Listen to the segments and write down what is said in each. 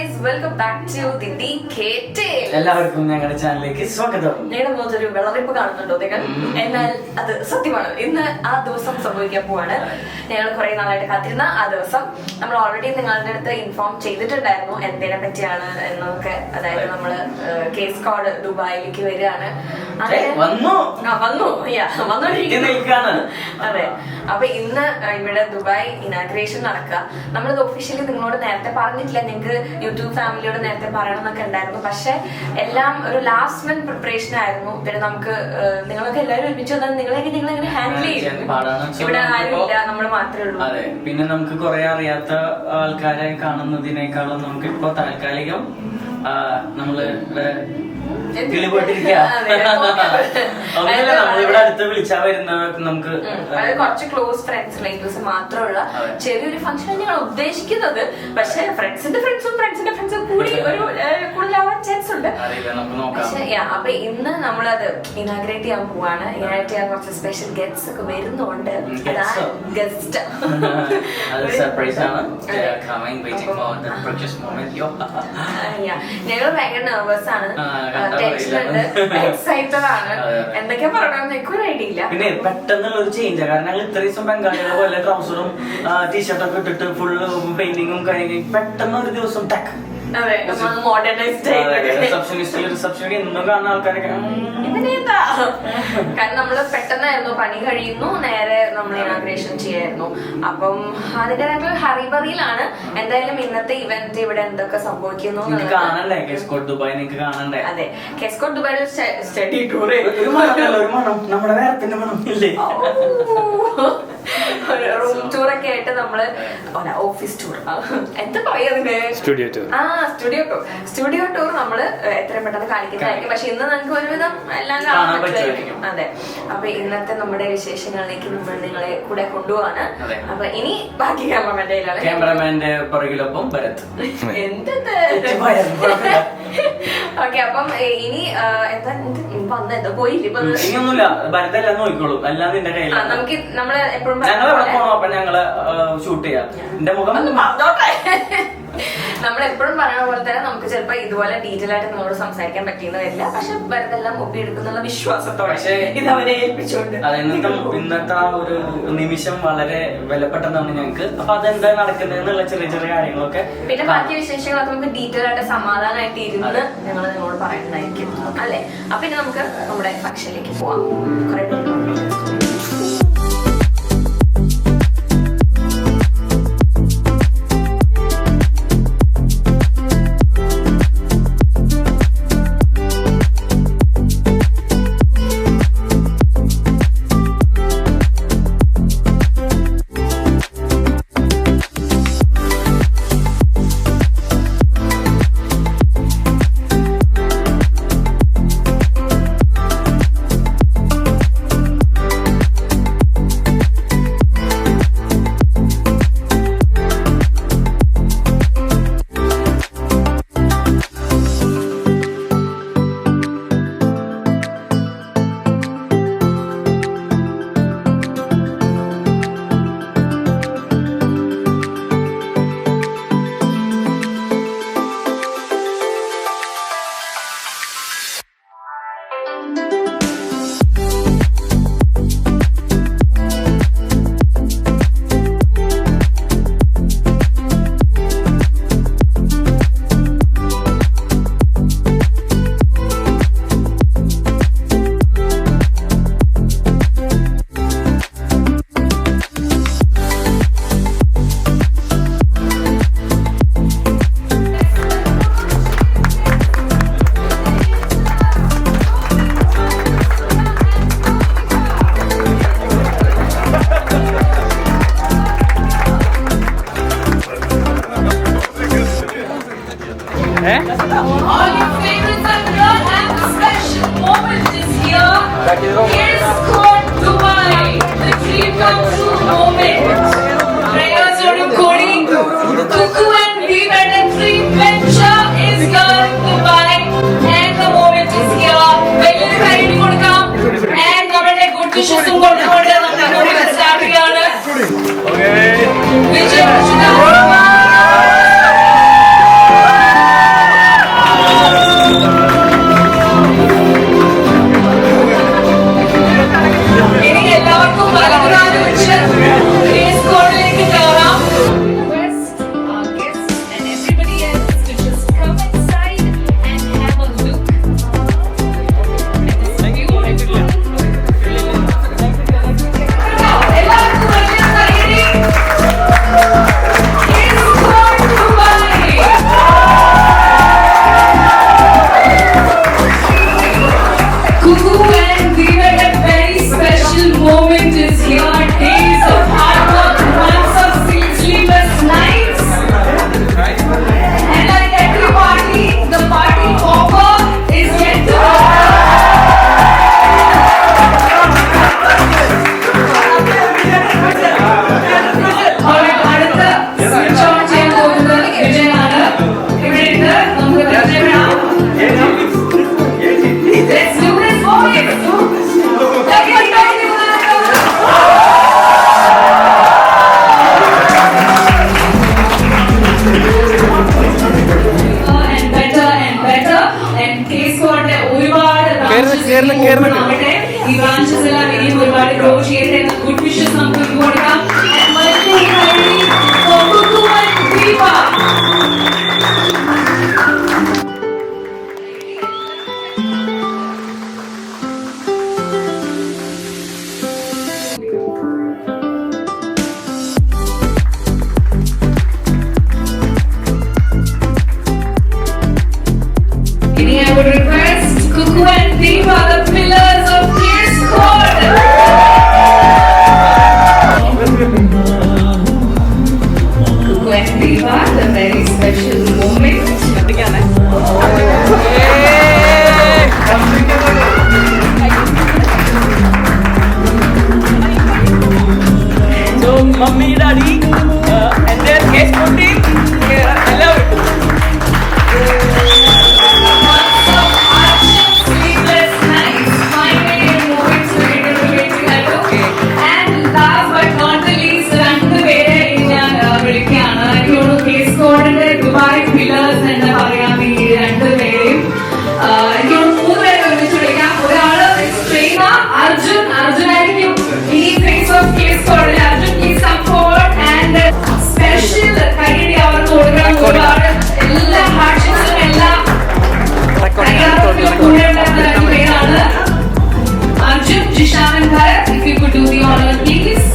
Guys, welcome back to the DK Tales. എല്ലാവർക്കും ഞങ്ങളുടെ ചാനലിലേക്ക് സ്വാഗതം. ഞങ്ങളുടെ മുഖത്തൊരു വെള്ളറിപ്പ് കാണുന്നുണ്ടോ നിങ്ങൾ? എന്നാൽ അത് സത്യമാണ്. ഇന്ന് ആ ദിവസം സംഭവിക്കാൻ പോവാണ്. ഞങ്ങൾ കുറെ നാളായിട്ട് കാത്തിരുന്ന ആ ദിവസം നമ്മൾ ഓൾറെഡി നിങ്ങളുടെ അടുത്ത് ഇൻഫോം ചെയ്തിട്ടുണ്ടായിരുന്നു എന്തിനെ പറ്റിയാണ് എന്നൊക്കെ. അതായത് നമ്മള് കേസ് കോഡ് ദുബായിലേക്ക് വരികയാണ്. അതെ, അപ്പൊ ഇന്ന് ഇവിടെ ദുബായ് ഇനാഗ്രേഷൻ നടക്കുക. നമ്മളിത് ഒഫീഷ്യലി നിങ്ങളോട് നേരത്തെ പറഞ്ഞിട്ടില്ല, നിങ്ങൾക്ക് യൂട്യൂബ് ഫാമിലിയോട് നേരത്തെ പറയണം എന്നൊക്കെ ഉണ്ടായിരുന്നു. പക്ഷെ എല്ലാം ഒരു ലാസ്റ്റ് മിനിറ്റ് പ്രിപ്പറേഷൻ ആയിരുന്നു. പിന്നെ നമുക്ക് നിങ്ങളൊക്കെ എല്ലാവരും ഒരുമിച്ച് വന്നാൽ നിങ്ങൾ എങ്ങനെ ഹാൻഡിൽ ചെയ്യും? ഇവിടെ ആരും ഇല്ല, നമ്മൾ മാത്രമേ ഉള്ളൂ. അതെ, പിന്നെ നമുക്ക് കുറെ അറിയാത്ത ആൾക്കാരെ കാണുന്നതിനേക്കാളും നമുക്ക് ഇപ്പൊ താൽക്കാലികം നമ്മള് നമ്മളിവിടെ അടുത്ത് വിളിച്ചാൽ വരുന്ന നമുക്ക് കുറച്ച് ക്ലോസ് ഫ്രണ്ട്സ് റിലേറ്റീവ്സ് മാത്രമുള്ള ചെറിയൊരു ഫംഗ്ഷൻ ഞങ്ങൾ ഉദ്ദേശിക്കുന്നത്. പക്ഷെ ഫ്രണ്ട്സിന്റെ ഫ്രണ്ട്സും കൂടി ഒരു കൂടുതലാവാൻ ചാൻസ് ഉണ്ട്. അപ്പൊ ഇന്ന് നമ്മളത് ഇനാഗ്രേറ്റ് ചെയ്യാൻ പോവാണ്. ഇനാഗ്രേറ്റ് ചെയ്യാൻ കുറച്ച് സ്പെഷ്യൽ ഗെസ്റ്റ്സ് ഒക്കെ വരുന്നുണ്ട്. ഗസ്റ്റ് ഞങ്ങൾ ഭയങ്കര നെർവസ് ആണ്, എക്സൈറ്റഡ് ആണ്. എന്തൊക്കെയാ പറയണമെന്ന് എനിക്ക് ഒരു ഐഡിയ ഇല്ല. പിന്നെ പെട്ടെന്നുള്ള ഒരു ചേഞ്ച്, കാരണം ഞങ്ങൾ ഇത്ര ദിവസം ബംഗാളികളെ പോലെ ട്രൗസറും ടീഷർട്ടൊക്കെ ഇട്ടിട്ട് ഫുള്ള് പെയിന്റിങ്ങും കഴിഞ്ഞ് പെട്ടെന്ന് ഒരു ദിവസം ടെക് റിസപ്ഷനിൽ എന്നും കാണുന്ന ആൾക്കാരൊക്കെ കാരണം നമ്മള് പെട്ടെന്നായിരുന്നു പണി കഴിയുന്നു, നേരെ നമ്മൾ ഇനാഗ്രേഷൻ ചെയ്യായിരുന്നു. അപ്പം അതിന്റെ ഹറിബറിയിലാണ്. എന്തായാലും ഇന്നത്തെ ഇവന്റ് ഇവിടെ എന്തൊക്കെ സംഭവിക്കുന്നു കാണണ്ടേ? കേസ്കോട്ട് ദുബായ് നിങ്ങൾക്ക് കാണണ്ടേ? അതെ, കേസ്കോട്ട് ദുബായ് സ്റ്റഡി ടൂർ, നമ്മുടെ വേറെത്തിന്റെ മണം ഇല്ലേ? റൂം ടൂർ ഒക്കെ ആയിട്ട് നമ്മള് ഓഫീസ് ടൂർ, എന്താ പറയാ അതിന്റെ സ്റ്റുഡിയോ ടൂർ നമ്മള് എത്രയും പെട്ടെന്ന് കാണിക്കുന്നതായിരിക്കും. പക്ഷെ ഇന്ന് നമുക്ക് ഒരുവിധം എല്ലാം കാണാൻ പറ്റുമായിരിക്കും. അതെ, അപ്പൊ ഇന്നത്തെ നമ്മുടെ വിശേഷങ്ങളിലേക്ക് നമ്മൾ നിങ്ങളെ കൂടെ കൊണ്ടുപോവാണ്. അപ്പൊ ഇനി ബാക്കി ക്യാമറമാന്റെ പുറകിലൊപ്പം ഭരത്. എന്തത്? ഓക്കെ, അപ്പം ഇനി എന്താ പോയില്ല ഇനിയൊന്നുമില്ല, ഭരതെല്ലാം നോക്കിക്കോളും. എല്ലാം നിന്റെ കയ്യിലാണ്. നമുക്ക് നമ്മള് എപ്പോഴും ഞങ്ങള് ഷൂട്ട് ചെയ്യാം. എന്റെ മുഖം നമ്മളെപ്പോഴും പറയുന്ന പോലെ തന്നെ നമുക്ക് ചിലപ്പോ ഇതുപോലെ ഡീറ്റെയിൽ ആയിട്ട് നമ്മളോട് സംസാരിക്കാൻ പറ്റിയെന്ന് വരില്ല. പക്ഷെ വെറുതെല്ലാം ഒപ്പിയെടുക്കുന്നുള്ള വിശ്വാസത്തോടെ ഇത് അവനെ ഏൽപ്പിച്ചുകൊണ്ട് ഇന്നത്തെ ആ ഒരു നിമിഷം വളരെ വിലപ്പെട്ടതാണ് ഞങ്ങൾക്ക്. അപ്പൊ അതെന്താ നടക്കുന്നതെന്നുള്ള ചെറിയ ചെറിയ കാര്യങ്ങളൊക്കെ, പിന്നെ ബാക്കി വിശേഷങ്ങളൊക്കെ നമുക്ക് ഡീറ്റെയിൽ ആയിട്ട് സമാധാനമായിട്ട് ഇരുന്ന് ഞങ്ങൾ നിങ്ങളോട് പറയുന്നതായിരിക്കും, അല്ലെ? അപ്പൊ ഇനി നമുക്ക് നമ്മുടെ ഫംഗ്ഷനിലേക്ക് പോവാം. കുറെ ഈ ബ്രാഞ്ചസ് എല്ലാം ഇനിയും ഒരുപാട് ഗ്രോ ചെയ്യട്ടെ എന്ന ഗുഡ് വിഷസ് നമുക്ക് കൊടുക്കാം. I would request Kuku and Deepa, the pillars of Kids Squad. Kuku and Deepa, the very special moment. So, mummy, daddy, and their case pudding, I love it. Dubai pillars എന്ന് പറയാൻ ഈ രണ്ടുപേരെയും എനിക്ക് മൂന്ന് പേരെ ഒരുമിച്ച് വിളിക്കാം. ഒരാള് ട്രെയിനർ അർജുനായിരിക്കും ഈ ഫേസ് ഓഫ് കേസ് കോഡിൽ. Arjun please come forward and special കൈഡി അവർക്ക് കൊടുക്കണം. ഒരുപാട് എല്ലാ ഹാർഡ്ഷിപ്സും എല്ലാ തയ്യാറെടുപ്പിലും കൂടെ ഉണ്ടായിരുന്ന രണ്ടുപേരാണ് Arjun, Jishan and Bharat. If you could do the honor please.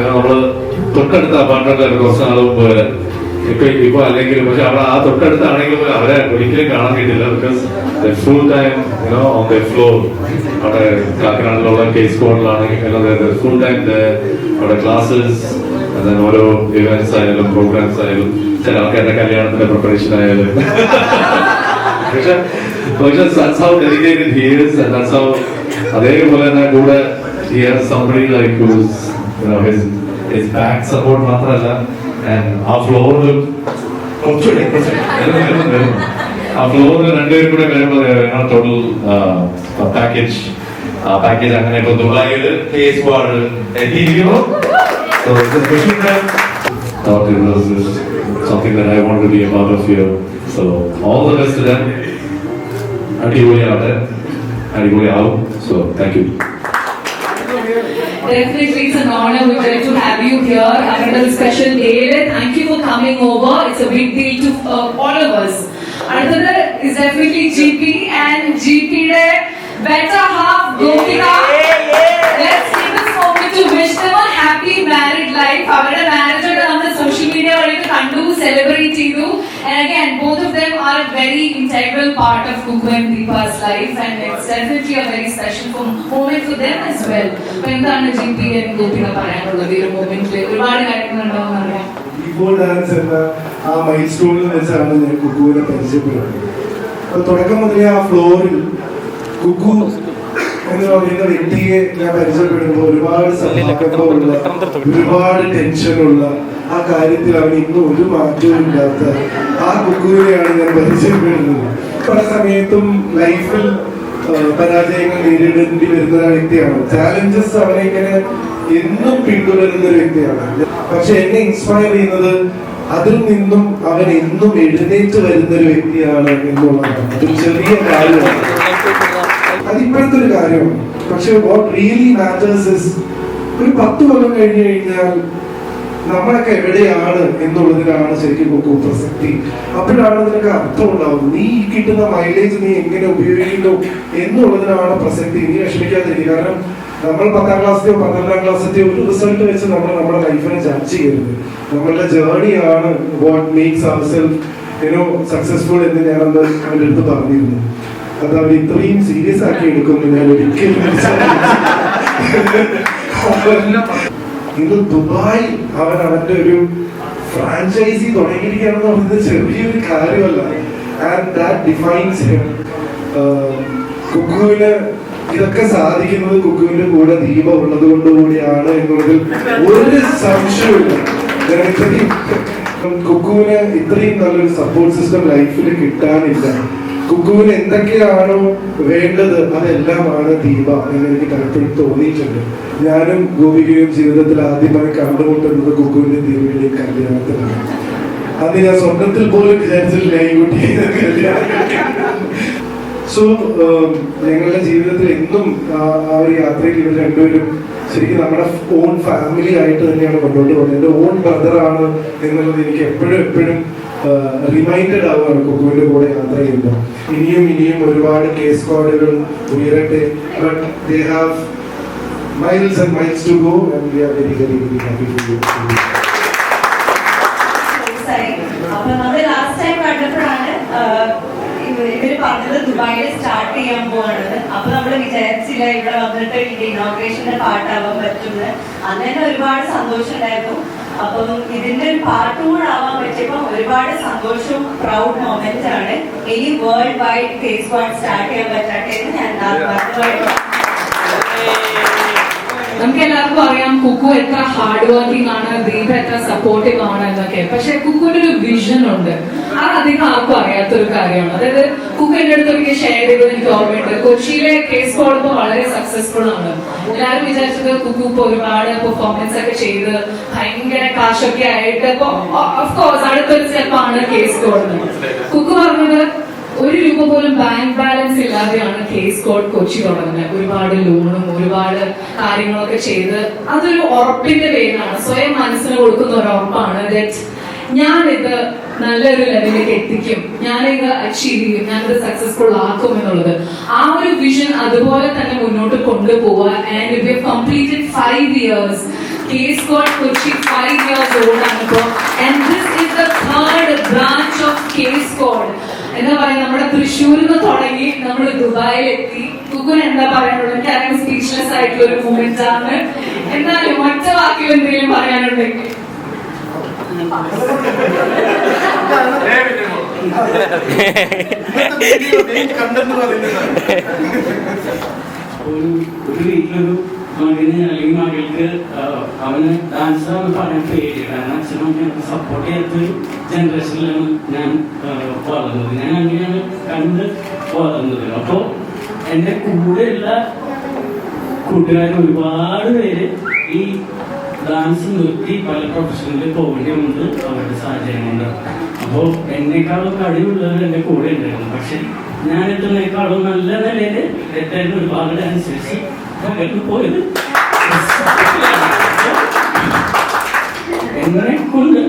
നമ്മള് തൊട്ടടുത്ത അപ്പാർട്ട്മെന്റ് കുറച്ച് നാൾ മുമ്പ് വരെ ഇപ്പൊ അല്ലെങ്കിൽ പക്ഷെ അവിടെ ആ തൊട്ടടുത്താണെങ്കിലും അവരെ ഒരിക്കലും കാണാൻ കിട്ടില്ല. Because full time on the floor അവിടെ കാക്കനാടിലുള്ള കേസ് കോഡിലാണെങ്കിൽ ഫുൾ ടൈം അവിടെ ക്ലാസ്സസ്, ഓരോ ഇവന്റ്സ് ആയാലും പ്രോഗ്രാംസ് ആയാലും ചില ആൾക്കാരുടെ കല്യാണത്തിന്റെ പ്രിപ്പറേഷൻ ആയാലും പക്ഷെ that's how dedicated he is and that's how അതേപോലെ തന്നെ കൂടെ he has somebody like who's his back support മാത്രമല്ല and ആ ഫ്ലോറിൽ ആ ഫ്ലോറിൽ രണ്ടുപേരും കൂടെ വരുമ്പോൾ ടോട്ടൽ പാക്കേജ് അങ്ങനെ ഇപ്പൊ ദുബായിൽ കേസ് വാർഡ് എത്തിയിരിക്കുന്നു. So it's a special time. Thought it was something that I wanted to be a part of here. So all the best to them. അടിപൊളിയാവട്ടെ, അടിപൊളിയാവും. So thank you. Definitely, it's an honor. We're glad to have you here. Another special day. Thank you for coming over. It's a big deal to all of us. Another is definitely GP and GP day. Better half Gopika. Let's take this moment to wish them a happy married life. Our marriage on the social media or you can do celebrate you. And again, both of them are a very integral part of Kuku and Deepa's life, and it's definitely a very special moment for them as well. എന്താണ് GP and Gopika പറയാനുള്ളത് ഈ ഒരു മൊമെന്റിൽ? ഒരുപാട് കാര്യങ്ങളുണ്ടാവും അറിയാം. ഇപ്പോൾ dance എന്ന ആ mile സ്റ്റോണിൽ വെച്ചാണ് ഞാൻ കുക്കുവിനെ പരിചയപ്പെടുന്നത്. അപ്പൊ തുടക്കം മുതലേ ആ ഫ്ലോറിൽ കുക്കു എന്ന് പറയുന്ന വ്യക്തിയെ ഞാൻ പരിചയപ്പെടുമ്പോൾ ഒരുപാട് സമ്മർദ്ദമുള്ള, ഒരുപാട് ടെൻഷനുള്ള ആ കാര്യത്തിൽ അവൻ ഇന്നും ഒരു മാറ്റവും ഇല്ലാത്ത ആ കുക്കുവിനെയാണ് ഞാൻ പരിചയപ്പെടുന്നത്. പല സമയത്തും ലൈഫിൽ പരാജയങ്ങൾ നേരിടേണ്ടി വരുന്ന വ്യക്തിയാണ്. ചാലഞ്ചസ് അവനെ ഇങ്ങനെ എന്നും പിന്തുടരുന്ന ഒരു വ്യക്തിയാണ്. പക്ഷെ എന്നെ ഇൻസ്പയർ ചെയ്യുന്നത് അതിൽ നിന്നും അവൻ എന്നും എഴുന്നേറ്റ് വരുന്ന ഒരു വ്യക്തിയാണ് എന്നുള്ളതാണ്. ഒരു ചെറിയ കാര്യമാണ്, അതിപ്പോഴത്തെ ഒരു കാര്യമാണ്. പക്ഷെ വാട്ട് റിയലി മാറ്റേഴ്സ് ഇസ് ഒരു 10 കൊല്ലം കഴിഞ്ഞു കഴിഞ്ഞാൽ നമ്മളൊക്കെ എവിടെയാണ് എന്നുള്ളതിനാണ് ശരിക്കും കുക്കു പ്രസക്തി. അപ്പോഴാണ് ഇതിനൊക്കെ അർത്ഥം ഉണ്ടാവുന്നത്. നീ കിട്ടുന്ന മൈലേജ് നീ എങ്ങനെ ഉപയോഗിക്കുന്നു എന്നുള്ളതിനാണ് പ്രസക്തി. നീ വിഷമിക്കാതിരിക്കും. കാരണം നമ്മൾ 10ാം ക്ലാസ്സിലെയോ 12ാം ക്ലാസ്സിലെയോ ഒരു റിസൾട്ട് വെച്ച് നമ്മൾ നമ്മുടെ ലൈഫിനെ ജഡ്ജ് ചെയ്യരുത്. നമ്മളുടെ ജേർണിയാണ് വാട്ട് മേക്സ് അവർ സക്സസ്ഫുൾ എന്ന് ഞാൻ അന്ന് അവൻ്റെ അടുത്ത് പറഞ്ഞിരുന്നു. അത് അവർ ഇത്രയും സീരിയസ് ആക്കി എടുക്കുന്നു ഞാൻ ഒരിക്കലും ഇന്ന് ദുബായ് അവന്റെ ഒരു ഫ്രാഞ്ചൈസി തുടങ്ങിയിരിക്കുകയാണെന്ന് പറയുന്നത് ചെറിയൊരു കാര്യമല്ല. And that defines him. കുക്കുവിന് ഇതൊക്കെ സാധിക്കുന്നത് കുക്കുവിന്റെ കൂടെ ദീപ ഉള്ളത് കൊണ്ടുകൂടിയാണ് എന്നുള്ളതിൽ ഒരു സംശയമില്ല. കുക്കുവിന് ഇത്രയും നല്ലൊരു സപ്പോർട്ട് സിസ്റ്റം ലൈഫിൽ കിട്ടാനില്ല. കുക്കുവിന് എന്തൊക്കെയാണോ വേണ്ടത് അതെല്ലാമാണ് ദീപ എന്ന് എനിക്ക് പലപ്പോഴും തോന്നിയിട്ടുണ്ട്. ഞാനും ഗോപികയും ജീവിതത്തിൽ ആദ്യമായി കണ്ടുമുട്ടുന്നത് കുക്കുവിന്റെ ദീപയുടെയും കല്യാണത്തിലാണ്. അത് ഞാൻ സ്വപ്നത്തിൽ പോലും വിചാരിച്ചിട്ടില്ല ഈ കുട്ടിയെ കല്യാണം. സോ ഞങ്ങളുടെ ജീവിതത്തിൽ എന്നും ആ ഒരു യാത്രയിൽ ഇവർ രണ്ടുപേരും ശരിക്കും നമ്മുടെ ഓൺ ഫാമിലി ആയിട്ട് തന്നെയാണ് മുന്നോട്ട് പോകുന്നത്. എൻ്റെ ഓൺ ബ്രദറാണ് എന്നുള്ളത് എനിക്ക് എപ്പോഴും റിമൈൻഡഡ് ആവുകയാണ് കുക്കുവിന്റെ കൂടെ യാത്ര ചെയ്യുമ്പോൾ. ഇനിയും ഒരുപാട് കേസ് കോഡുകൾ ഉയരട്ടെ. But they have miles and miles to go and we are very happy to go. അപ്പൊ നമ്മൾ ലാസ്റ്റ് ടൈം കണ്ടപ്പോഴാണ് ഇവര് പറഞ്ഞത് ദുബായിൽ സ്റ്റാർട്ട് ചെയ്യാൻ പോവാണെന്ന്. അപ്പൊ നമ്മൾ വിചാരിച്ചില്ല ഇവിടെ വന്നിട്ട് ഇതിന്റെ ഇനോഗ്രേഷന്റെ പാട്ടാവാൻ പറ്റുന്നത്. അന്ന് തന്നെ ഒരുപാട് സന്തോഷം ഉണ്ടായിരുന്നു. അപ്പം ഇതിന്റെ ഒരു പാർട്ട് കൂടെ ആവാൻ പറ്റിയപ്പോ ഒരുപാട് സന്തോഷവും പ്രൗഡ് മൊമെന്റ് ആണ്. ഇനി world wide case squad start ചെയ്യാൻ പറ്റട്ടെ എന്ന് ഞാൻ നമുക്ക് എല്ലാവർക്കും അറിയാം കുക്കു എത്ര ഹാർഡ് വർക്കിംഗ് ആണ്, ദീപ എത്ര സപ്പോർട്ടീവ് ആണ് എന്നൊക്കെ. പക്ഷെ കുക്കുവിന്റെ ഒരു വിഷൻ ഉണ്ട്, അത് അധികം ആർക്കും അറിയാത്തൊരു കാര്യമാണ്. അതായത് കുക്കു എന്റെ അടുത്ത് ഒരിക്കൽ ഷെയർ ചെയ്തത് എനിക്ക് ഓർമ്മയുണ്ട്. കൊച്ചിയിലെ കേസ് കോഡ് വളരെ സക്സസ്ഫുൾ ആണ്. എല്ലാവരും വിചാരിച്ചത് കുക്കു ഇപ്പൊ ഒരുപാട് പെർഫോമൻസ് ഒക്കെ ചെയ്ത് ഭയങ്കര കാശൊക്കെ ആയിട്ട് ഓഫ്കോഴ്സ് അടുത്തൊരു സ്റ്റെപ്പാണ് കേസ് കോഡ്. കുക്കു പറഞ്ഞത് 1 രൂപ പോലും ബാങ്ക് ബാലൻസ് ഇല്ലാതെയാണ് കേസ് കോഡ് കൊച്ചി തുടങ്ങുന്നത്. ഒരുപാട് ലോണും ഒരുപാട് കാര്യങ്ങളൊക്കെ ചെയ്ത് അതൊരു ഉറപ്പിന്റെ പേരിലാണ്, സ്വയം മനസ്സിന് കൊടുക്കുന്ന ഒരു ഉറപ്പാണ് ദാറ്റ് ഞാനിത് നല്ലൊരു ലെവലിലേക്ക് എത്തിക്കും, ഞാനിത് അച്ചീവ് ചെയ്യും, ഞാനിത് സക്സസ്ഫുൾ ആക്കും എന്നുള്ളത്. ആ ഒരു വിഷൻ അതുപോലെ തന്നെ മുന്നോട്ട് കൊണ്ടുപോവുക. And we have completed 5 years. Case code Kochi 5 years old ആണ് ഇപ്പോൾ. And this is the 3rd branch of case code. എന്താ പറയാ, നമ്മുടെ തൃശ്ശൂരിൽ നിന്ന് തുടങ്ങി നമ്മൾ ദുബായിലെത്തി. കുക്കുന് എന്താ പറയാനുള്ളത്? എനിക്ക് അറിയാൻ സ്പീച്ച്ലെസ് ആയിട്ടുള്ള ഒരു മൂമെന്റ് ആണ്. എന്നാലും ഒറ്റ വാക്കിൽ എന്തെങ്കിലും പറയാനുണ്ടെങ്കിൽ ഒരു വീട്ടിലൊരു മകന് അല്ലെങ്കിൽ മകൾക്ക് അവന് ഡാൻസറാന്ന് പറയാൻ പേടി. കാരണം അച്ഛനും അമ്മയൊക്കെ സപ്പോർട്ട് ചെയ്യാത്തൊരു ജനറേഷനിലാണ് ഞാൻ വളർന്നത്. ഞാൻ അങ്ങനെയാണ് കണ്ട് വളർന്നത്. അപ്പോൾ എൻ്റെ കൂടെയുള്ള കൂട്ടുകാർ ഒരുപാട് പേര് ഈ ഡാൻസ് നിർത്തി പല പ്രൊഫഷനിൽ പോകേണ്ടി വന്നത് അവരുടെ സാഹചര്യം കൊണ്ട്. അപ്പോൾ എന്നെക്കാളും കഴിവുള്ളവർ എൻ്റെ കൂടെ ഉണ്ടായിരുന്നു. പക്ഷെ ഞാൻ എത്തുന്നേക്കാളും നല്ല നിലയിൽ എത്താൻ ഒരുപാട് ഡാൻസേഴ്സ് പകർന്നു പോയത് എന്നെ കൊണ്ട്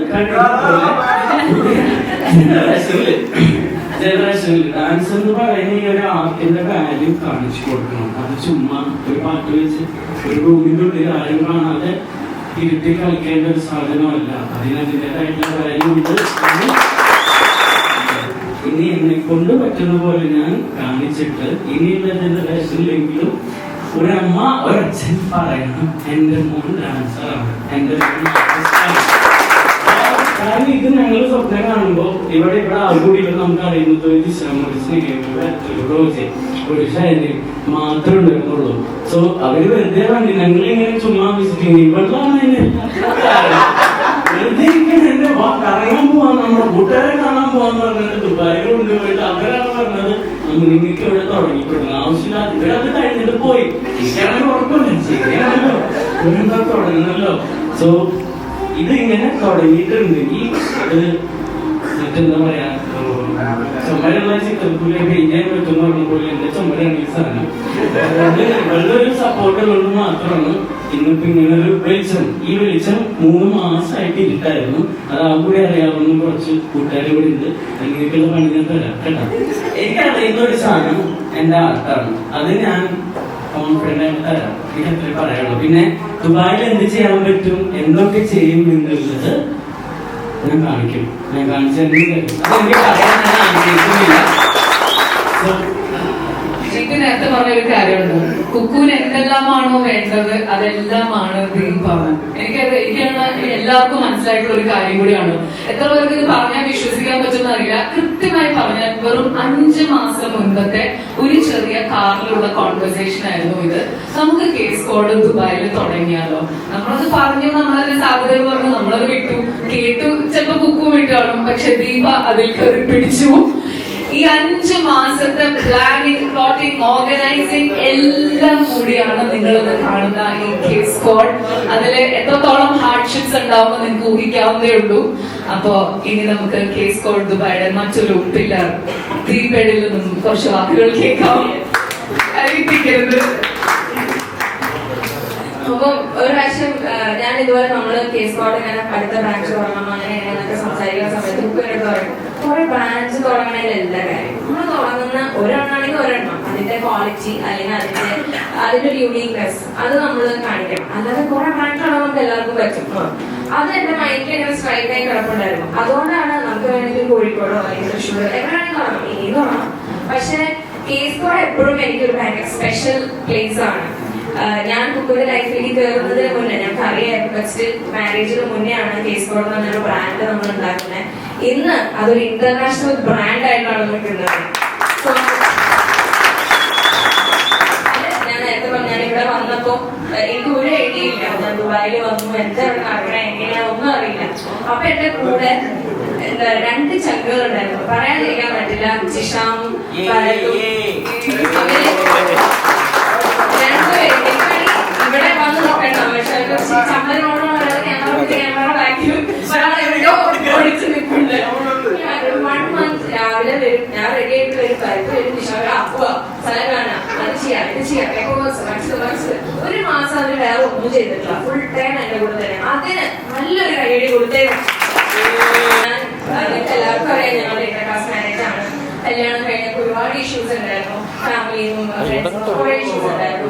ജനറേഷനിൽ ഡാൻസ് എന്ന് പറയുന്ന ഈ ഒരു ആർട്ടിന്റെ വാല്യൂ കാണിച്ചു കൊടുക്കണം. അത് ചുമ്മാ ഒരു പാട്ട് വെച്ച് ഒരു റൂമിന്റെ ഉള്ളിൽ ആരും കാണാതെ ഇരുട്ടി കളിക്കേണ്ട ഒരു സാധനമല്ല. അതിനതിൻ്റെതായിട്ടുള്ള വാല്യൂ ഉണ്ട്. ഇനി എന്നെ കൊണ്ട് പറ്റുന്ന പോലെ ഞാൻ കാണിച്ചിട്ട് ഇനിയുള്ള ജനറേഷനിലെങ്കിലും ഒരമ്മ ഒരച്ഛൻ പറയണം എന്റെ മോൻ ഡാൻസറാണ്, എന്റെ മോൻ ആർട്ടിസ്റ്റാണ്. കാരണം ഇത് ഞങ്ങൾ സ്വപ്നം കാണുമ്പോൾ ഇവിടെ ആൾക്കൂടി നമുക്ക് അറിയുന്നത് ഒരു ദിശ, ഒരു സ്നേഹം, ഒരു റോജ്, ഒരു ശൈലി മാത്രമേ ഉണ്ടായിരുന്നുള്ളൂ. സോ അവര് വെറുതെ വണ്ടി ഞങ്ങളിങ്ങനെ ചുമ്മാ വിസിറ്റിങ് ഇവിടെയാണ് വെറുതെ എന്റെ കറങ്ങാൻ പോവാൻ നമ്മുടെ കൂട്ടുകാരെ കാണാൻ പോവാന്ന് പറഞ്ഞിട്ട് ദുബായിൽ കൊണ്ടുപോയിട്ട് അവരാണ് പറഞ്ഞത് നിങ്ങൾക്ക് ഇവിടെ തുടങ്ങിക്കൊടുക്കണം, ആവശ്യമില്ലാതെ ഇവിടെ അത് കഴിഞ്ഞിട്ട് പോയി. എനിക്കാണെങ്കിൽ ഉറപ്പില്ല, ശരിയാണല്ലോ ഇവരെന്താ തുടങ്ങണല്ലോ. സോ ഇത് ഇങ്ങനെ തുടങ്ങിയിട്ടുണ്ടെങ്കിൽ അത് മറ്റെന്താ പറയാ, ചുമരുള്ള ചിത്രത്തിലേക്ക് ചെയ്യാൻ പറ്റുന്ന പറഞ്ഞ പോലെ എന്റെ ചുമരാണ് ഈ സാധനം. അതുകൊണ്ട് ഇവരുടെ ഒരു സപ്പോർട്ട് ഉള്ളത് മാത്രമാണ് ഇന്നിപ്പോ ഇങ്ങനെ ഒരു വെളിച്ചം. ഈ വെളിച്ചം 3 മാസമായിട്ട് ഇരുട്ടായിരുന്നു. അത് ആ കൂടി അറിയാവുന്ന കുറച്ച് കൂട്ടുകാരും കൂടി ഉണ്ട്. അങ്ങനെയൊക്കെയുള്ള പണി ഞാൻ തരാം കേട്ടോ. എനിക്കറിയുന്ന ഒരു സാധനം എന്റെ ആർട്ടാണ്. അത് ഞാൻ കോൺഫിഡന്റ് ആയിട്ട് തരാം. എനിക്ക് അത്രേ പറയാനുള്ളൂ. പിന്നെ ദുബായിൽ എന്ത് ചെയ്യാൻ പറ്റും, എന്തൊക്കെ ചെയ്യും എന്നുള്ളത് ഞാൻ കാണിക്കും. ഞാൻ കാണിച്ചു തരുന്നില്ല, അതെനിക്ക് പറയാൻ ഞാൻ ആഗ്രഹിക്കുന്നില്ല. നേരത്തെ പറഞ്ഞൊരു കാര്യമുണ്ട്, കുക്കുവിന് എന്തെല്ലാമാണോ വേണ്ടത് അതെല്ലാമാണ് ദീപാണ്. എനിക്കത് എല്ലാവർക്കും മനസ്സിലായിട്ടുള്ള ഒരു കാര്യം കൂടിയാണ്. എത്ര പേർക്ക് ഇത് പറഞ്ഞാൽ വിശ്വസിക്കാൻ പറ്റുന്ന അറിയില്ല. കൃത്യമായി പറഞ്ഞാൽ വെറും 5 മാസം മുൻപത്തെ ഒരു ചെറിയ കാറിലുള്ള കോൺവെർസേഷൻ ആയിരുന്നു ഇത്. നമുക്ക് കേസ് കോഡ് ദുബായിൽ തുടങ്ങിയാലോ? നമ്മളത് പറഞ്ഞു, നമ്മളതിന് സാധ്യതകൾ പറഞ്ഞു, നമ്മളത് വിട്ടു, കേട്ടു. ചിലപ്പോ കുക്കു വിട്ടു കാണും, പക്ഷെ ദീപ അതിൽ കയറി പിടിച്ചു. ഈ 5 മാസത്തെ പ്ലാനിങ്, പ്ലോട്ടിംഗ്, ഓർഗനൈസിങ് എല്ലാം കൂടിയാണ് നിങ്ങളിന്ന് കാണുന്ന ഈ കേസ് കോഡ്. അതിൽ എത്രത്തോളം ഹാർഡ്ഷിപ്സ് ഉണ്ടാവുമെന്ന് നിങ്ങൾക്ക് ഊഹിക്കാവുന്നേ ഉള്ളൂ. അപ്പോ ഇനി നമുക്ക് കേസ് കോഡ് ദുബായിയുടെ മറ്റൊരു പില്ലർ ദീപേടിൽ നിന്നും കുറച്ച് വാക്കുകൾ കേൾക്കാം. അറിയിപ്പിക്കരുത്. അപ്പം ഒരു പ്രാവശ്യം ഞാൻ ഇതുപോലെ നമ്മള് കേസ് കോഡ് ഇങ്ങനെ അടുത്ത ബ്രാഞ്ച് തുടങ്ങണം അങ്ങനെ എന്നൊക്കെ സംസാരിക്കുന്ന സമയത്ത് കുക്കിനടുത്ത് പറയും കുറെ ബ്രാഞ്ച് തുടങ്ങണതിൽ എല്ലാ കാര്യം നമ്മൾ തുടങ്ങുന്ന ഒരെണ്ണമാണെങ്കിൽ ഒരെണ്ണം അതിന്റെ ക്വാളിറ്റി അല്ലെങ്കിൽ അതിന്റെ ഒരു യൂണീക്നെസ് അത് നമ്മൾ കാണിക്കണം. അല്ലാതെ കുറെ ബ്രാഞ്ച് നമുക്ക് എല്ലാവർക്കും പറ്റും. അത് എന്റെ മൈൻഡിൽ ഇങ്ങനെ സ്ട്രൈക്ക് ആയി കിടപ്പുണ്ടായിരുന്നു. അതുകൊണ്ടാണ് നമുക്ക് വേണമെങ്കിൽ കോഴിക്കോടോ അല്ലെങ്കിൽ തൃശ്ശൂരോ എവിടെയാണെങ്കിൽ തുടങ്ങാം, ഇനിയും തുടങ്ങാം. പക്ഷെ കേസ് കോഡ് എപ്പോഴും എനിക്കൊരു ഭയങ്കര സ്പെഷ്യൽ പ്ലേസ് ആണ്. ഞാൻ കുക്കിന്റെ ലൈഫിലേക്ക് കയറുന്നതിന് മുന്നേ ഞങ്ങൾക്ക് അറിയായിരുന്നു. ഫസ്റ്റ് മാരേജിന് മുന്നേ ആണ് കേസ് കോഡ് എന്ന് പറഞ്ഞൊരു ബ്രാൻഡ് നമ്മൾ ഉണ്ടാക്കുന്നത്. ഇന്ന് അതൊരു ഇന്റർനാഷണൽ ബ്രാൻഡ് ആയിട്ടാണ് നിൽക്കുന്നത്. ഞാൻ നേരത്തെ പറഞ്ഞു, ഞാൻ ഇവിടെ വന്നപ്പോ എനിക്ക് ഒരു ഐഡിയ ഇല്ല. ഞാൻ ദുബായിൽ വന്നു, എന്താ ഇവിടെ നടക്കണേ, എങ്ങനെയാ ഒന്നും അറിയില്ല. അപ്പൊ എന്റെ കൂടെ എന്താ 2 ചങ്കുകൾ ഉണ്ടായിരുന്നു. പറയാതിരിക്കാൻ പറ്റില്ല. ജിഷാമും ഇവിടെ വന്ന് നോക്കണ്ട. പക്ഷെ ചമ്മലിനോട് ക്യാമറ ബാക്കിലും ഒരാളെവിടെയോ ഓടിച്ചു നിൽക്കുന്നുണ്ട്. 1 month രാവിലെ വരും, ഞാൻ റെഡി ആയിട്ട് വരും, പരിപ്പ് വരും, ജിഷാമ അപ്പുക സ്ഥലം കാണാം, അത് ചെയ്യാം ഇത് ചെയ്യാം, മനസ്സിൽ 1 മാസം അതിന് വേറെ ഒന്നും ചെയ്തിട്ടില്ല. ഫുൾ ടൈം എന്റെ കൂടെ തന്നെ. അതിന് നല്ലൊരു കൈയടി കൊടുത്തേക്കും. നിങ്ങൾക്ക് എല്ലാവർക്കും അറിയാം ഞങ്ങളുടെ ഇന്റർകാസ്റ്റ് മാരേജ് ആണ്. കല്യാണം കഴിഞ്ഞപ്പോൾ ഒരുപാട് ഇഷ്യൂസ് ഉണ്ടായിരുന്നു. ഫാമിലിയും കുറെ ഇഷ്യൂസ് ഉണ്ടായിരുന്നു.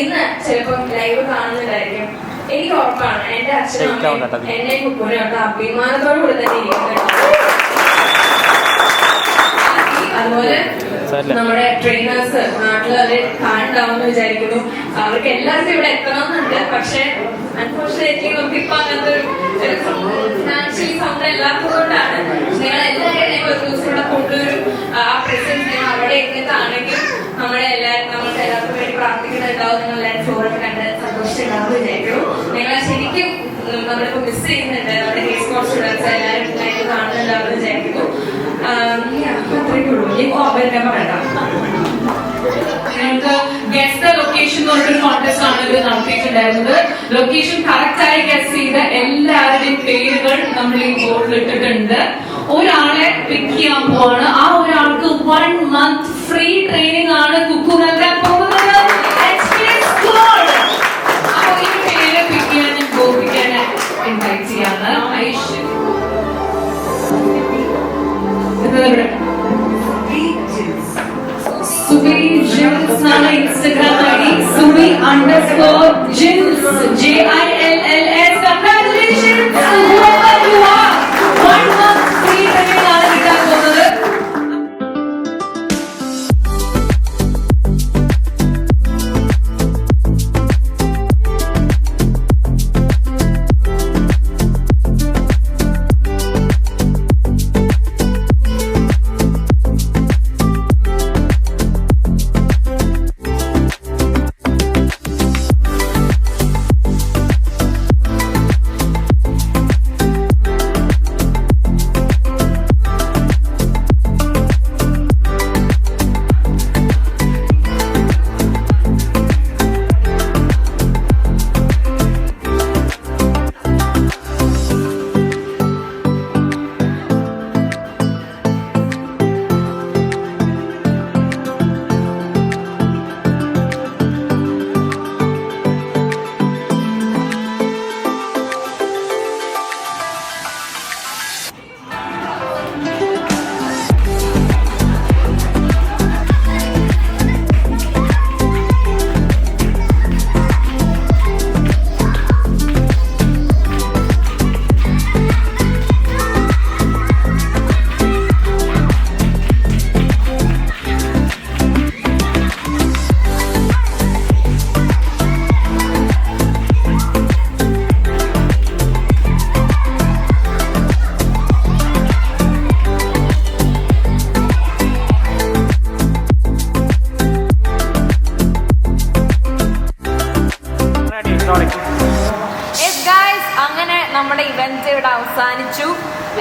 ഇന്ന് ചിലപ്പോൾ ലൈവ് കാണുന്നുണ്ടായിരിക്കും. എനിക്ക് ഉറപ്പാണ് എന്റെ അച്ഛനും അമ്മയും എന്നെ കുക്കുനെ ഒക്കെ അഭിമാനത്തോടു കൂടി തന്നെ ഇരിക്കുന്നുണ്ട്. അതുപോലെ നമ്മുടെ ട്രെയിനേഴ്സ് നാട്ടിൽ അത് കാണുണ്ടാവുമെന്ന് വിചാരിക്കുന്നു. അവർക്ക് എല്ലാവർക്കും ഇവിടെ എത്തണമെന്നുണ്ട്. പക്ഷെ അൺഫോർച്ചുനേറ്റ്ലി നമുക്ക് ഇപ്പൊ അങ്ങനത്തെ ഒരു ഫിനാൻഷ്യലി സൗണ്ട് എല്ലാവർക്കും കൊണ്ടാണ്. നിങ്ങൾ എല്ലാവരെയും ഒരു ദിവസം ഇവിടെ കൊണ്ടുവരും. ആ പ്രസൻസ് നിങ്ങൾ അവിടെ എങ്ങനത്താണെങ്കിൽ നമ്മൾക്ക് എല്ലാവർക്കും വേണ്ടി പ്രാർത്ഥിക്കുന്നുണ്ടാവും. നിങ്ങൾ എല്ലാവരും ചോറൊക്കെ കണ്ട് സന്തോഷിച്ചുണ്ടാവും വിചാരിക്കുന്നു. നിങ്ങളെ ശരിക്കും നമ്മളിപ്പോ മിസ് ചെയ്യുന്നുണ്ട്. നമ്മുടെ കേസ് കോഡ് സ്റ്റുഡൻസ് എല്ലാവരും ലൈവ് കാണുന്നുണ്ടാവും വിചാരിക്കുന്നു. അത്രയ്ക്കുള്ളൂ. ഇനി അവരുടെ പറയണ്ട. നിങ്ങൾക്ക് ഗസ് ദ ലൊക്കേഷൻ എന്ന് പറഞ്ഞൊരു കോൺടെസ്റ്റ് ആണ് ഇവർ നടത്തിയിട്ടുണ്ടായിരുന്നത്. ലൊക്കേഷൻ കറക്റ്റ് ആയി ഗസ് ചെയ്ത എല്ലാവരുടെയും പേരുകൾ നമ്മൾ ഈ ബോർഡിൽ ഇട്ടിട്ടുണ്ട്. ഒരാളെ പിക്ക് ചെയ്യാൻ പോവാണ്. ആ ഒരാൾക്ക് 1 month ഫ്രീ ട്രെയിനിങ് ആണ് കുക്കു നൽകാൻ പോകുന്നത്. അപ്പൊ ഈ പേര് പിക്ക് ചെയ്യാൻ ഞാൻ ഗോപിക്കാനെ ഇൻവൈറ്റ് ചെയ്യാണ്. ഐശ്വര്യ സുബി ജിൽസ് എന്നാണ് Instagram ID. Subi _Jils JILLS. Congratulations to whoever you are. 1 month free training ആണ് കിട്ടാൻ പോകുന്നത്.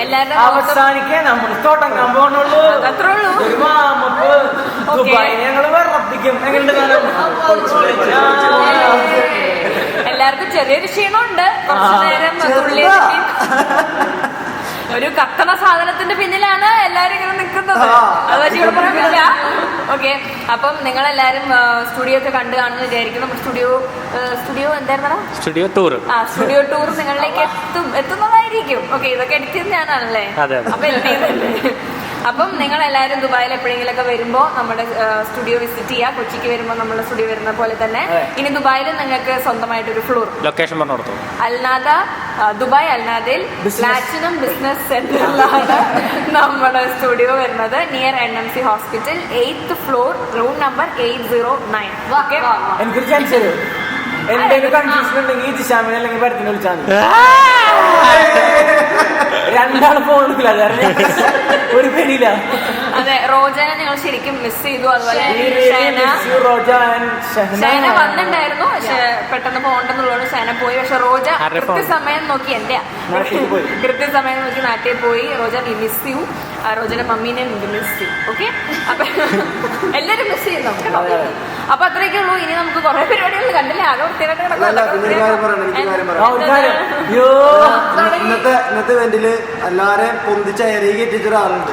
എല്ലാവരുടെ അവസാനിക്കാൻ നമ്മൾ തുടങ്ങാൻ പോകുന്നുള്ളൂ. അത്രേ ഉള്ളൂ. ഒരു വാമപ്പ് ദുബായ് ഞങ്ങൾ വെറപ്പിക്കും. എങ്ങനെയുണ്ട് എല്ലാവർക്കും ചെറിയൊരു ക്ഷീണമുണ്ട്. കുറച്ചു നേരം തുള്ളി ഒരു കത്തണ സാധനത്തിന്റെ പിന്നിലാണ് എല്ലാരും ഇങ്ങനെ നിൽക്കുന്നത്. അത് വെച്ച് ഇവിടെ പറയാൻ പറ്റില്ല. ഓക്കെ, അപ്പം നിങ്ങളെല്ലാരും സ്റ്റുഡിയോ ഒക്കെ കണ്ടു കാണുന്നു വിചാരിക്കുന്നു. സ്റ്റുഡിയോ എന്തായിരുന്നാ സ്റ്റുഡിയോ ടൂർ സ്റ്റുഡിയോ ടൂർ നിങ്ങളിലേക്ക് എത്തുന്നതായിരിക്കും. ഓക്കെ, ഇതൊക്കെ എഡിറ്റ് ചെയ്ത് ഞാനാണല്ലേ, അപ്പൊ എത്തിയതല്ലേ. അപ്പം നിങ്ങൾ എല്ലാവരും ദുബായിൽ എപ്പോഴെങ്കിലൊക്കെ വരുമ്പോൾ നമ്മുടെ സ്റ്റുഡിയോ വിസിറ്റ് ചെയ്യുക. കൊച്ചിക്ക് വരുമ്പോൾ നമ്മുടെ സ്റ്റുഡിയോ വരുന്ന പോലെ തന്നെ ഇനി ദുബായിൽ നിങ്ങൾക്ക് സ്വന്തമായിട്ടൊരു ഫ്ലോർ ലൊക്കേഷൻ പറഞ്ഞു കൊടുത്തു. അൽനാദ, ദുബായ് അൽനാദയിൽ പ്ലാറ്റിനം ബിസിനസ് സെന്ററിലാണ് നമ്മുടെ സ്റ്റുഡിയോ വരുന്നത്. Near NMC hospital, 8th floor, room number 809. Okay, എനിക്കൊരു ചാൻസ് തരും. എന്തെങ്കിലും കൺഫ്യൂഷൻ ഉണ്ടെങ്കിൽ ജിഷാമിനെ അല്ലെങ്കിൽ പരത്തിനെ വിളിച്ചാൽ മതി. രണ്ടാൾ ഫോണില്ല, ഒരു പേടിയില്ല. അതെ, റോജനെ നിങ്ങൾ ശരിക്കും മിസ് ചെയ്തു. അതുപോലെ ഷൈന വന്നിട്ടുണ്ടായിരുന്നു, പക്ഷെ പെട്ടെന്ന് പോകണ്ടെന്നുള്ളതാണ് ഷൈന പോയി. പക്ഷെ റോജ കൃത്യസമയം നോക്കി കൃത്യസമയം നോക്കി നാട്ടിൽ പോയി. Roja we miss you. റോജയുടെ മമ്മീനെ മിസ് ചെയ്യും. ഓക്കെ, അപ്പൊ എല്ലാരും മിസ് ചെയ്യുന്നു. അപ്പൊ അത്രയൊക്കെ ഉള്ളൂ. ഇനി നമുക്ക് കുറെ പരിപാടികൾ കണ്ടില്ലേ, ആകെ വൃത്തിയായിട്ട് ഇന്നത്തെ ഇവന്റില് എല്ലാരെയും പൊന്തിച്ചയരേക്ക് എത്തിച്ച ഒരാളുണ്ട്.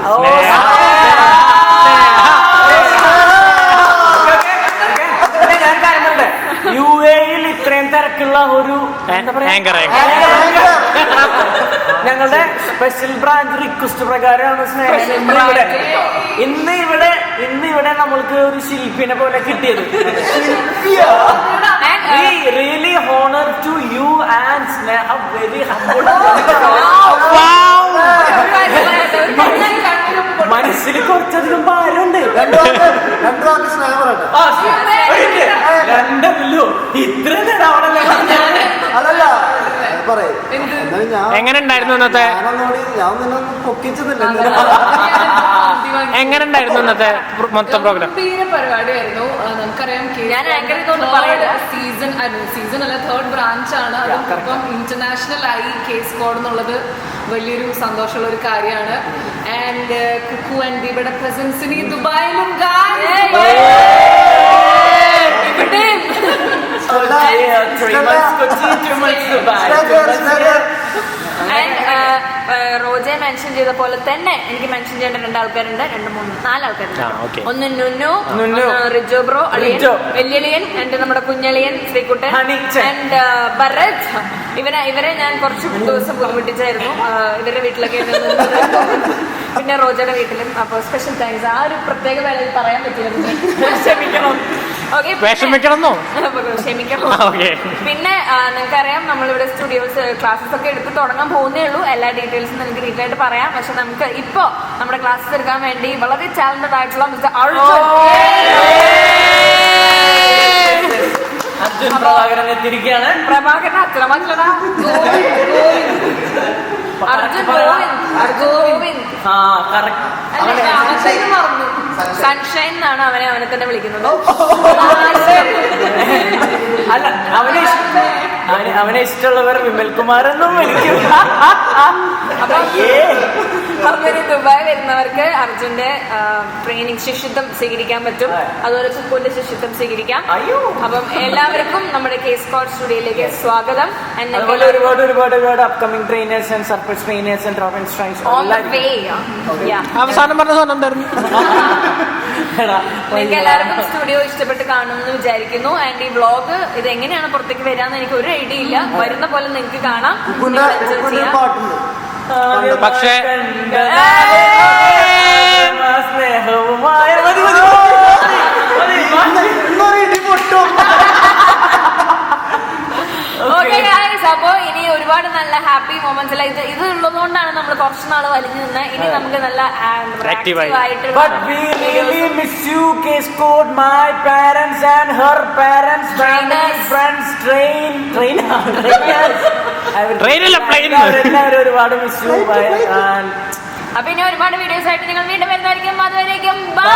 ഞാൻ കാര്യം പറയട്ടെ, UAE-ൽ ഇത്രയും തിരക്കുള്ള ഒരു ഞങ്ങളുടെ സ്പെഷ്യൽ ബ്രാഞ്ച് റിക്വസ്റ്റ് പ്രകാരമാണ് ഇന്ന് ഇവിടെ നമ്മൾക്ക് ഒരു ശില്പിനെ പോലെ കിട്ടിയത്. Really honour to you and Sneha, very humble. മനസ്സിൽ കുറച്ചധികം ഭാരമുണ്ട്. രണ്ടല്ലോ ഇത്ര അതല്ല പറയും. എങ്ങനെ ഉണ്ടായിരുന്നു ഇന്നത്തെ ഞാൻ നിന്നെ പൊക്കിച്ചതില്ല. എങ്ങനെ ഉണ്ടായിരുന്നു ഇന്നത്തെ മൊത്തം പ്രോഗ്രാം? പരിപാടിയായിരുന്നു. നമുക്കറിയാം സീസൺ അല്ല, 3rd ബ്രാഞ്ച് ആണ്. അതിപ്പം ഇന്റർനാഷണൽ ആയി കേസ് കോഡ് എന്നുള്ളത് വലിയൊരു സന്തോഷമുള്ള ഒരു കാര്യമാണ്. ആൻഡ് കുക്കു ആൻഡ് ദീപയുടെ പ്രസൻസിന് ദുബായിലും റോജെ മെൻഷൻ ചെയ്ത പോലെ തന്നെ എനിക്ക് മെൻഷൻ ചെയ്യേണ്ട 2 ആൾക്കാരുണ്ട്, 4 ആൾക്കാരുണ്ട്. ഒന്ന് നുന്നു, റിജോ ബ്രോ, വലിയളിയൻ, എന്റെ നമ്മുടെ കുഞ്ഞളിയൻ ശ്രീകുട്ടൻ ആൻഡ് ഭരത്. ഇവരെ ഞാൻ കുറച്ച് ദിവസം ബുദ്ധിമുട്ടിച്ചായിരുന്നു. ഇവരുടെ വീട്ടിലൊക്കെ പിന്നെ റോജയുടെ വീട്ടിലും. അപ്പൊ സ്പെഷ്യൽ താങ്ക്സ്. ആ ഒരു പ്രത്യേക വേളയിൽ പറയാൻ പറ്റില്ല, ക്ഷമിക്കണം. ഓക്കെ, വിഷമിക്കണമെന്നോ? ക്ഷമിക്കണം. പിന്നെ നിങ്ങൾക്കറിയാം നമ്മളിവിടെ സ്റ്റുഡിയോസ് ക്ലാസ്സസ് ഒക്കെ എടുത്ത് തുടങ്ങാൻ പോകുന്നേ ഉള്ളൂ. എല്ലാ ഡീറ്റെയിൽസും നിങ്ങൾക്ക് ഡീറ്റെയിൽ ആയിട്ട് പറയാം. പക്ഷെ നമുക്ക് ഇപ്പോ നമ്മുടെ ക്ലാസ്സസ് എടുക്കാൻ വേണ്ടി വളരെ ടാലന്റഡ് ആയിട്ടുള്ള മിസ്റ്റർ അർജുൻ പ്രഭാകരൻ എത്തിയിരിക്കുകയാണ്. പ്രഭാകരൻ അത്രമാത്രടാ, അർജുൻ ഗോവിന്ദ്. മറന്നു. സൺഷൈൻ എന്നാണ് അവനെ തന്നെ വിളിക്കുന്നത്. അല്ല, അവനെ ഇഷ്ടമുള്ളവർ വിമൽകുമാർ എന്നും വിളിക്കും. അങ്ങനെ ദുബായ് വരുന്നവർക്ക് അർജുന്റെ ട്രെയിനിങ് ശിഷ്യത്വം സ്വീകരിക്കാൻ പറ്റും. അതുപോലെ കുക്കുവിന്റെ ശിഷ്യത്വം സ്വീകരിക്കാം. അപ്പം എല്ലാവർക്കും നമ്മുടെ കേസ് കോഡ് സ്റ്റുഡിയോയിലേക്ക് സ്വാഗതം. ഒരുപാട് upcoming trainers and surprise trainers and drop instructions on the way. അവസാനം പറഞ്ഞ സ്വന്തം തരുന്നു. നിങ്ങൾക്ക് എല്ലാവർക്കും സ്റ്റുഡിയോ ഇഷ്ടപ്പെട്ട് കാണുമെന്ന് വിചാരിക്കുന്നു. ആൻഡ് ഈ വ്ളോഗ് ഇത് എങ്ങനെയാണ് പുറത്തേക്ക് വരാന്ന് എനിക്ക് ഒരു ഐഡിയ ഇല്ല. വരുന്ന പോലെ നിങ്ങൾക്ക് കാണാം. പക്ഷേ അപ്പോ ഇനി ഒരുപാട് നല്ല ഹാപ്പി മൊമെന്റ്സ് അല്ല ഇത് ഉള്ളതുകൊണ്ടാണ് നമ്മൾ കുറച്ച് നാൾ വലിഞ്ഞു നിന്ന്. ഇനി നമുക്ക് നല്ല ആക്റ്റീവായിട്ട് ഒരുപാട് മിസ് യു. അപ്പൊ ഇനി ഒരുപാട് വീഡിയോസ് ആയിട്ട് നിങ്ങൾ വീണ്ടും വരുന്നതായിരിക്കും. അതുവരേക്കും ബൈ.